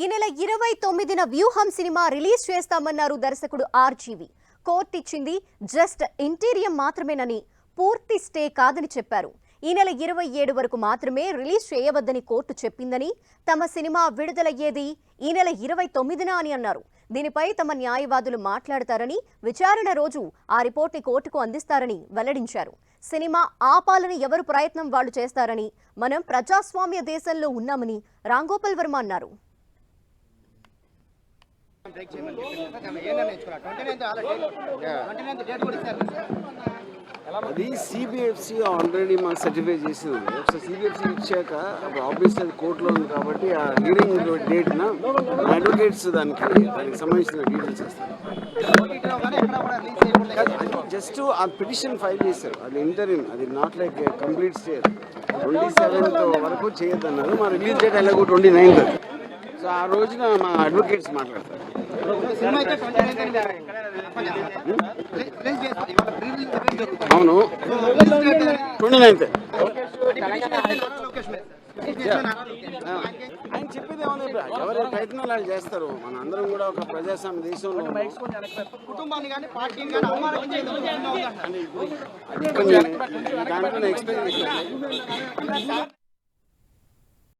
ఈ నెల 29న వ్యూహం సినిమా రిలీజ్ చేస్తామన్నారు దర్శకుడు ఆర్జీవి. కోర్టు ఇచ్చింది జస్ట్ ఇంటీరియం మాత్రమేనని, పూర్తి స్టే కాదని చెప్పారు. ఈ నెల 27 వరకు మాత్రమే రిలీజ్ చేయవద్దని కోర్టు చెప్పిందని, తమ సినిమా విడుదలయ్యేది ఈ నెల 29న అని అన్నారు. దీనిపై తమ న్యాయవాదులు మాట్లాడతారని, విచారణ రోజు ఆ రిపోర్ట్ని కోర్టుకు అందిస్తారని వెల్లడించారు. సినిమా ఆపాలని ఎవరు ప్రయత్నం వాళ్ళు చేస్తారని, మనం ప్రజాస్వామ్య దేశంలో ఉన్నామని రాంగోపాల్ వర్మ అన్నారు. అది సిబిఎఫ్సి ఆల్రెడీ మాకు సర్టిఫై చేసింది. ఒకసారి సిబిఎఫ్సి ఇచ్చాక ఆబ్వియస్లీ అది కోర్టులో ఉంది కాబట్టి ఆ హియరింగ్ డేట్న అడ్వకేట్స్ దానికి సంబంధించిన డీటెయిల్స్ ఇస్తారు. జస్ట్ ఆ పిటిషన్ ఫైల్ చేశారు, అది ఇంటర్వ్యూ, అది not like complete stay. 27th వరకు చేయొద్దన్నారు. మా రిలీజ్ డేట్ ఎలాగో 29th. సో ఆ రోజున మా అడ్వకేట్స్ మాట్లాడతారు. అవును, 29th. ఆయన చెప్పేది ఏమన్నా, ఎవరి ప్రయత్నాలు వాళ్ళు చేస్తారు. మన అందరం కూడా ఒక ప్రజాస్వామ్య దేశంలో దాంట్లో ఎక్స్ప్లెయిన్ చేశారు.